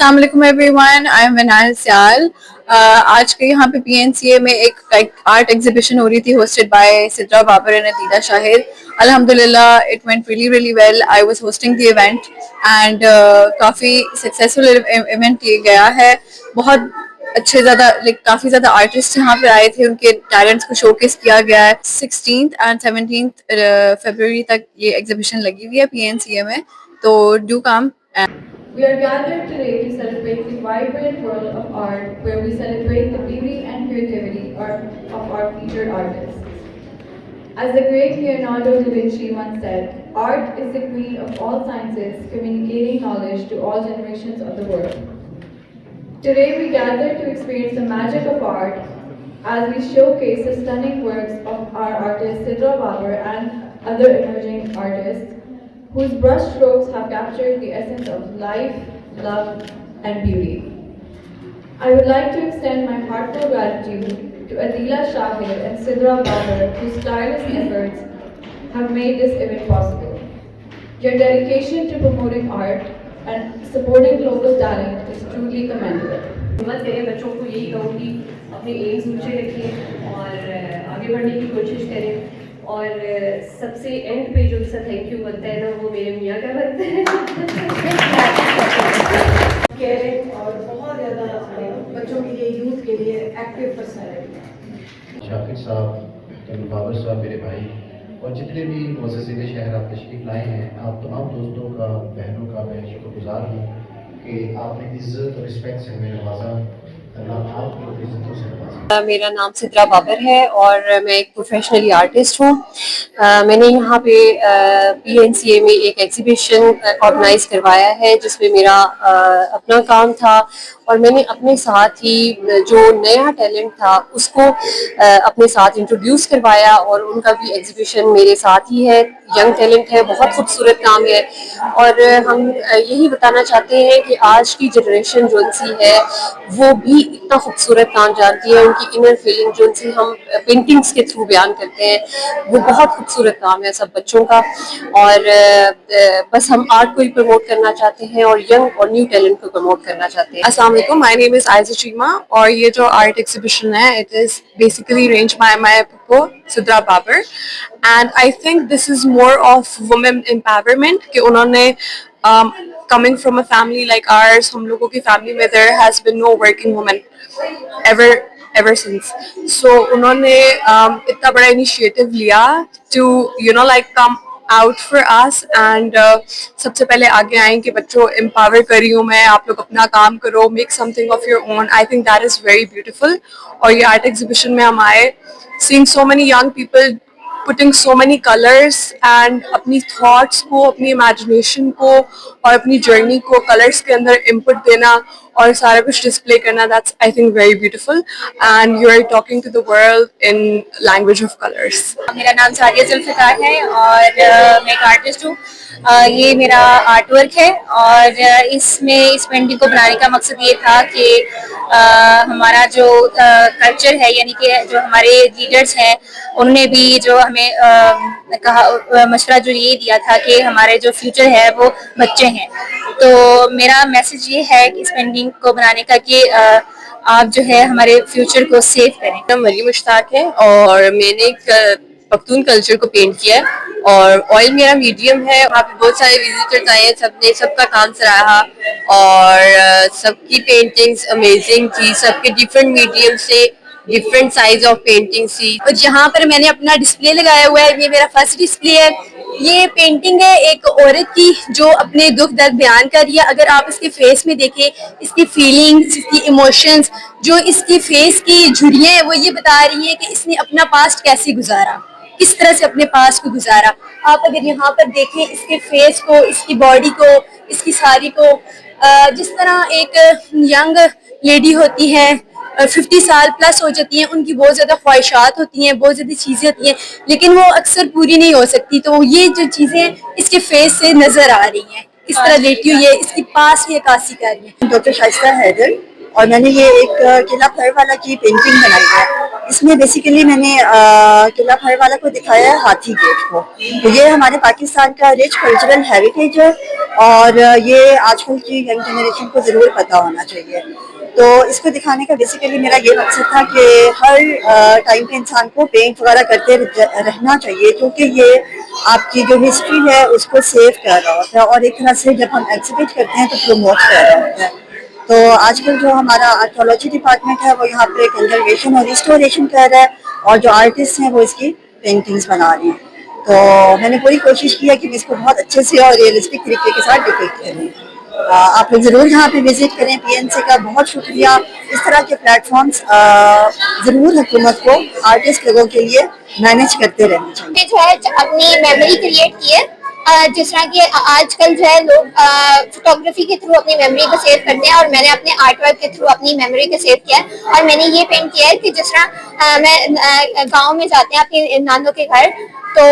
अस्सलाम वालेकुम everyone, I am विनाल सियाल। आज के यहाँ पे पीएनसीए में एक आर्ट एग्जीबिशन हो रही थी hosted by Sidra Babar and Atila Shahid. अल्हम्दुलिल्लाह it went really well. I was hosting the event and काफ़ी सक्सेसफुल इवेंट किया गया है। बहुत अच्छे काफी ज्यादा आर्टिस्ट यहाँ पे आए थे, उनके टैलेंट्स को शोकेस किया गया है। 16th एंड 17th फरवरी तक ये एग्जीबिशन लगी हुई है पीएनसीए में, तो do come. We are gathered today to celebrate the vibrant world of art where we celebrate the beauty and creativity of our featured artists. As the great Leonardo da Vinci once said, art is the queen of all sciences, communicating knowledge to all generations of the world. Today we gather to experience the magic of art as we showcase the stunning works of our artist Sidra Babar and other emerging artists whose brushstrokes have captured the essence of life, love, and beauty. I would like to extend my heartfelt gratitude to Adila Shahir and Sidra Babar, whose tireless efforts have made this event possible. Your dedication to promoting art and supporting local talent is truly commendable. हिम्मत करें, बच्चों को यही कहूँगी अपने AIIMS ऊंचे रखें और आगे बढ़ने की कोशिश करें। और सबसे एंड पे जो सा थैंक यू बनता है ना, वो मेरे मियाँ का बनता है। और बहुत ज़्यादा बच्चों के लिए, यूथ के लिए एक्टिव पर्सनैलिटी। शाकिर साहब, बाबर साहब मेरे भाई, और जितने भी मुअस्सिसीन शहर आप तशरीफ़ लाए हैं, आप तमाम दोस्तों का, बहनों का मैं शुक्रगुज़ार हूँ कि आपने इज़्ज़त और रिस्पेक्ट से हमें नवाजा। मेरा नाम सिद्रा बाबर है और मैं एक प्रोफेशनली आर्टिस्ट हूँ। मैंने यहाँ पे पीएनसीए में एक एग्जीबिशन ऑर्गेनाइज करवाया है जिसमें मेरा अपना काम था, और मैंने अपने साथ ही जो नया टैलेंट था उसको अपने साथ इंट्रोड्यूस करवाया, और उनका भी एग्जीबिशन मेरे साथ ही है। यंग टैलेंट है, बहुत खूबसूरत काम है, और हम यही बताना चाहते हैं कि आज की जनरेशन जो सी है वो भी इतना खूबसूरत काम जानती है। उनकी इनर फीलिंग जो सी हम पेंटिंग्स के थ्रू बयान करते हैं, वो बहुत खूबसूरत काम है सब बच्चों का। और बस हम आर्ट को ही प्रमोट करना चाहते हैं और यंग और न्यू टैलेंट को प्रमोट करना चाहते हैं। अस्सलाम वालेकुम, my name is Aiza Cheema, और ये जो आर्ट एग्जीबिशन है it is basically arranged by my पप्पो Sidra Babar, and I think this is more of women empowerment कि उन्होंने coming from a family like ours, हम लोगों की फैमिली में there has been no working woman ever since. So उन्होंने इतना बड़ा इनिशिएटिव लिया to like come out for us, and सबसे पहले आगे आए कि बच्चों empower कर रही हूँ मैं, आप लोग अपना काम करो, make something of your own. I think that is very beautiful. और ये art exhibition में हम आए, seeing so many young people putting so many colors and अपनी thoughts को, अपनी imagination को और अपनी journey को colors के अंदर input देना और सारा कुछ display करना, that's I think very beautiful, and you are talking to the world in language of colors. मेरा नाम सारिया जुल्फ़िकार है और मैं एक आर्टिस्ट हूँ। ये मेरा आर्ट वर्क है और इसमें इस पेंटिंग को बनाने का मकसद ये था कि हमारा जो कल्चर है, यानी कि जो हमारे लीडर्स हैं उन्होंने भी जो हमें कहा मशवरा जो ये दिया था कि हमारे जो फ्यूचर है वो बच्चे हैं। तो मेरा मैसेज ये है कि इस पेंटिंग को बनाने का कि आप जो है हमारे फ्यूचर को सेव करें। नाम मरी मुश्ताक है और मैंने पख्तून कल्चर को पेंट किया है, और ऑयल मेरा मीडियम है। वहाँ पे बहुत सारे विजिटर्स आए हैं, सबने सबका काम सराहा और सबकी पेंटिंग्स अमेजिंग थी। सबके डिफरेंट मीडियम से डिफरेंट साइज ऑफ पेंटिंग्स थी। और जहाँ पर मैंने अपना डिस्प्ले लगाया हुआ है, ये मेरा फर्स्ट डिस्प्ले है। ये पेंटिंग है एक औरत की जो अपने दुख दर्द बयान कर रही है। अगर आप इसके फेस में देखें, इसकी फीलिंग्स, इसकी इमोशंस, जो इसकी फेस की झुर्रियाँ हैं वो ये बता रही है कि इसने अपना पास्ट कैसे गुजारा, किस तरह से अपने पास्ट को गुजारा। आप अगर यहाँ पर देखें इसके फेस को, इसकी बॉडी को, इसकी साड़ी को, जिस तरह एक यंग लेडी होती है 50 साल प्लस हो जाती हैं, उनकी बहुत ज़्यादा ख्वाहिशात होती हैं, बहुत ज़्यादा चीज़ें होती हैं, लेकिन वो अक्सर पूरी नहीं हो सकती। तो ये जो चीज़ें इसके फेस से नज़र आ रही हैं, इस तरह लेटी हुई है, इसकी पास ये अक्कासी कर रही है। डॉक्टर शाइस्ता हैदर, और मैंने ये एक किला फर वाला की पेंटिंग बनाई है। इसमें बेसिकली मैंने किला भरवाला को दिखाया है हाथी गेट को। तो ये हमारे पाकिस्तान का रिच कल्चरल हेरिटेज है और ये आजकल की यंग जनरेशन को ज़रूर पता होना चाहिए। तो इसको दिखाने का बेसिकली मेरा ये मकसद था कि हर टाइम पे इंसान को पेंट वगैरह करते रहना चाहिए, क्योंकि ये आपकी जो हिस्ट्री है उसको सेव कर रहा होता है और एक तरह से जब हम एग्जिबिट करते हैं तो प्रमोट कर रहा होता है। तो आजकल जो हमारा आर्कियोलॉजी डिपार्टमेंट है वो यहाँ पे कंजर्वेशन और रिस्टोरेशन कर रहा है और जो आर्टिस्ट हैं वो इसकी पेंटिंग्स बना रहे हैं। तो मैंने पूरी कोशिश की है कि मैं इसको बहुत अच्छे से और रियलिस्टिक तरीके के साथ डिपिक्ट करूँ। आप लोग ज़रूर यहाँ पे विजिट करें। पीएनसी का बहुत शुक्रिया। इस तरह के प्लेटफॉर्म्स ज़रूर हुकूमत को आर्टिस्ट लोगों के लिए मैनेज करते रहना चाहिए। जो है अपनी मेमोरी क्रिएट की है, जिस तरह की आजकल जो है लोग फोटोग्राफी के थ्रू अपनी मेमोरी को सेव करते हैं और मैंने अपने आर्ट वर्क के थ्रू अपनी मेमोरी को सेव किया है। और मैंने ये पेंट किया है कि जिस तरह मैं गांव में जाते हैं अपनी नानों के घर, तो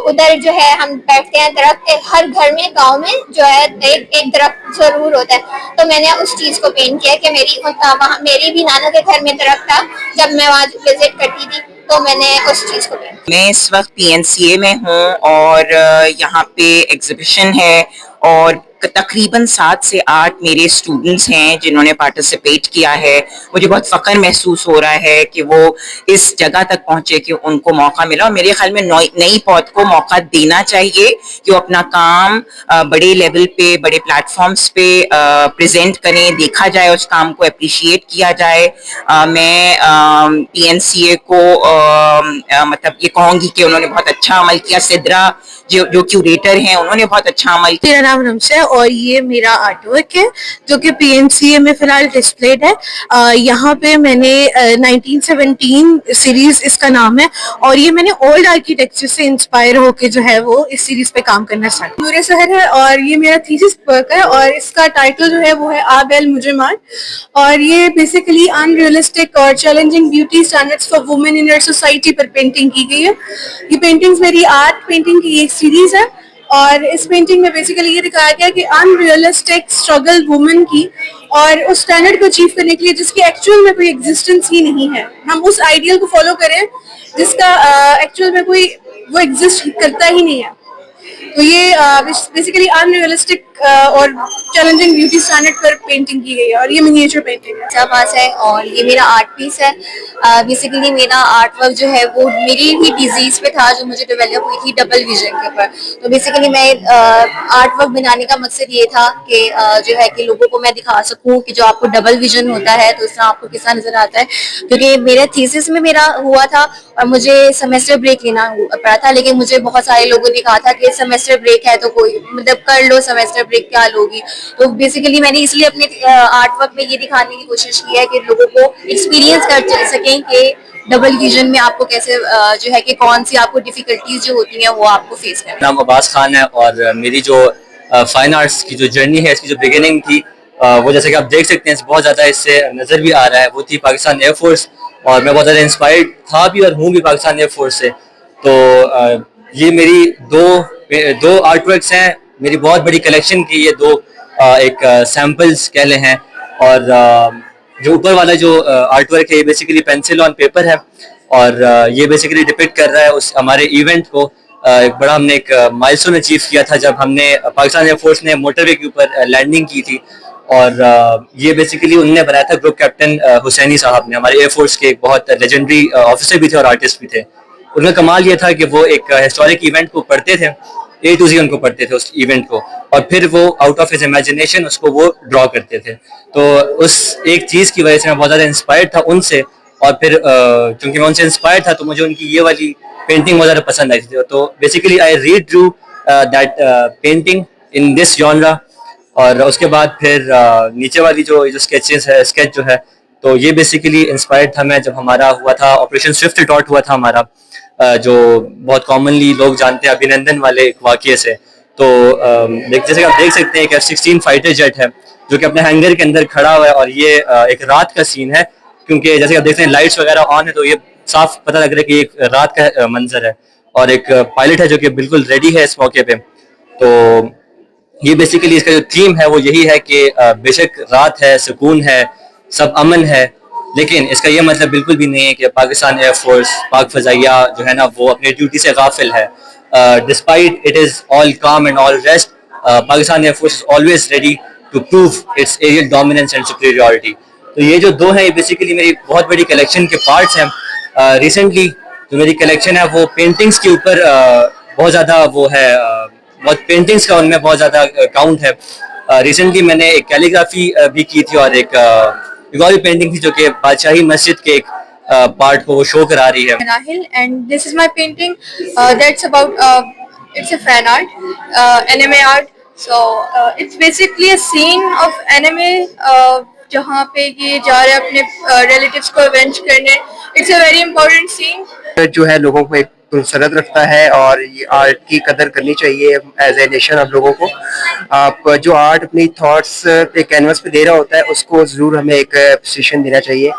उधर जो है हम बैठते हैं, दरख्त हर घर में गांव में जो है एक दरख्त जरूर होता है। तो मैंने उस चीज को पेंट किया कि वहाँ मेरी भी नानों के घर में दरख्त था जब मैं वहाँ विजिट करती थी, तो मैंने उस चीज को पेंट। मैं इस वक्त पीएनसीए में हूँ और यहाँ पे एग्जीबिशन है और तकरीबन 7 से 8 मेरे स्टूडेंट्स हैं जिन्होंने पार्टिसिपेट किया है। मुझे बहुत फख्र महसूस हो रहा है कि वो इस जगह तक पहुंचे कि उनको मौका मिला। और मेरे ख्याल में नई पौध को मौका देना चाहिए कि वो अपना काम बड़े लेवल पे, बड़े प्लेटफॉर्म्स पे प्रेजेंट करें, देखा जाए, उस काम को अप्रिशिएट किया जाए। मैं पीएनसीए को मतलब ये कहूँगी कि उन्होंने बहुत अच्छा अमल किया। सिद्रा जो क्यूरेटर हैं उन्होंने बहुत अच्छा अमल किया। मेरा नाम रमशा है और ये मेरा आर्टवर्क है जो कि पीएनसीए में फिलहाल डिस्प्लेड है। यहाँ पे मैंने 1917 सीरीज इसका नाम है और ये मैंने ओल्ड आर्किटेक्चर से इंस्पायर होके जो है वो इस सीरीज पे काम करना स्टार्ट किया। नूरे शहर है और ये मेरा थीसिस वर्क है और इसका टाइटल जो है वो है आब एल मुजरिमात। और ये बेसिकली अनरियलिस्टिक और challenging beauty standards for women in our society पर पेंटिंग की गई है। ये पेंटिंग्स मेरी आर्ट पेंटिंग की एक सीरीज है और इस पेंटिंग में बेसिकली ये दिखाया गया कि अनरियलिस्टिक स्ट्रगल वुमेन की और उस स्टैंडर्ड को अचीव करने के लिए जिसकी एक्चुअल में कोई एग्जिस्टेंस ही नहीं है, हम उस आइडियल को फॉलो करें जिसका एक्चुअल में कोई वो एग्जिस्ट करता ही नहीं है। तो ये बेसिकली अनरियलिस्टिक और चैलेंजिंग ब्यूटी स्टैंडर्ड पर पेंटिंग की गई है और ये मिनिएचर पेंटिंग है। पास है और ये मेरा आर्ट पीस है। बेसिकली मेरा आर्ट वर्क जो है वो मेरी ही डिजीज पे था जो मुझे डेवलप हुई थी डबल विजन के ऊपर। तो बेसिकली मैं आर्ट वर्क बनाने का मकसद ये था कि जो है कि लोगों को मैं दिखा सकूं कि जो आपको डबल विजन होता है तो इससे आपको कितना नजर आता है। क्योंकि मेरे थीसिस में मेरा हुआ था और मुझे सेमेस्टर ब्रेक लेना पड़ा था, लेकिन मुझे बहुत सारे लोगों ने कहा था कि सेमेस्टर ब्रेक है तो कोई मतलब कर लो, सेमेस्टर ब्रेक क्या लोगी। तो बेसिकली मैंने इसलिए अपने आर्ट वर्क में ये दिखाने की कोशिश की है कि लोगों को एक्सपीरियंस कर सकें कि डबल विजन में आपको कैसे जो है कि कौन सी आपको डिफिकल्टीज जो होती हैं वो आपको फेस करना। नाम अब्बास खान है और मेरी जो फाइन आर्ट्स की जो जर्नी है, इसकी जो बिगिनिंग थी वो जैसे कि आप देख सकते हैं बहुत ज़्यादा इससे नज़र भी आ रहा है, वो थी पाकिस्तान एयरफोर्स। और मैं बहुत ज़्यादा इंस्पायर्ड था भी और हूँ भी पाकिस्तान एयरफोर्स से। तो ये मेरी दो आर्ट वर्क्स हैं, मेरी बहुत बड़ी कलेक्शन की ये दो एक सैम्पल्स कह लें हैं। और जो ऊपर वाला जो आर्ट वर्क है ये बेसिकली पेंसिल ऑन पेपर है और ये बेसिकली डिपिक्ट कर रहा है उस हमारे इवेंट को। एक बड़ा हमने एक माइलस्टोन अचीव किया था जब हमने पाकिस्तान एयरफोर्स ने मोटरवे के ऊपर लैंडिंग की थी। और ये बेसिकली उनने बनाया था ग्रुप कैप्टन हुसैनी साहब ने, हमारे एयरफोर्स के एक बहुत लेजेंडरी ऑफिसर भी थे और आर्टिस्ट भी थे। उनका कमाल ये था कि वो एक हिस्टोरिक इवेंट को पढ़ते थे, A to Z उनको पढ़ते थे उस इवेंट को, और फिर वो आउट ऑफ हिज इमेजिनेशन उसको वो ड्रॉ करते थे। तो उस एक चीज़ की वजह से मैं बहुत ज़्यादा इंस्पायर्ड था उनसे। और फिर क्योंकि मैं उनसे इंस्पायर्ड था तो मुझे उनकी ये वाली पेंटिंग बहुत ज़्यादा पसंद आई थी। तो basically I redrew that painting in this genre. और उसके बाद फिर नीचे वाली जो स्केच जो है, तो ये बेसिकली इंस्पायर्ड था मैं जब हमारा हुआ था ऑपरेशन स्विफ्ट डॉट हुआ था हमारा, जो बहुत कॉमनली लोग जानते हैं अभिनंदन वाले एक वाक़ये से। तो जैसे आप देख सकते हैं कि F-16 फाइटर जेट है जो कि अपने हैंगर के अंदर खड़ा हुआ है और ये एक रात का सीन है, क्योंकि जैसे आप देखते हैं लाइट्स वगैरह ऑन है तो ये साफ पता लग रहा है कि एक रात का मंजर है। और एक पायलट है जो कि बिल्कुल रेडी है इस मौके पे। तो ये बेसिकली इसका जो थीम है वो यही है कि बेशक रात है, सुकून है, सब अमन है, लेकिन इसका ये मतलब बिल्कुल भी नहीं है कि पाकिस्तान एयरफोर्स, पाक फ़ज़ाइया जो है ना वो अपनी ड्यूटी से गाफिल है. Despite it is all calm and all rest, Pakistan Air Force is always ready to prove its aerial dominance and superiority. तो ये जो दो हैं ये बेसिकली मेरी बहुत बड़ी कलेक्शन के पार्ट्स हैं. रिसेंटली जो मेरी कलेक्शन है वो पेंटिंग्स के ऊपर बहुत ज़्यादा वो है, बहुत पेंटिंग्स का उनमें बहुत ज़्यादा काउंट है. रिसेंटली मैंने एक कैलीग्राफी भी की थी और एक और भी पेंटिंग थी जो कि बादशाही मस्जिद के एक पार्ट को वो शो करा रही है. Rahil, and this is my painting. That's about it's a fan art, anime art. So it's basically a scene of anime. जहाँ पे ये जा रहे हैं अपने relatives को avenge करने. It's a very important scene. जो है लोगों को एक पुरसरत रखता है और ये आर्ट की कदर करनी चाहिए एज ए नेशन आप लोगों को. आप जो आर्ट अपनी थॉट्स पे कैनवस पे दे रहा होता है उसको जरूर हमें एक अप्रिसिएशन देना चाहिए.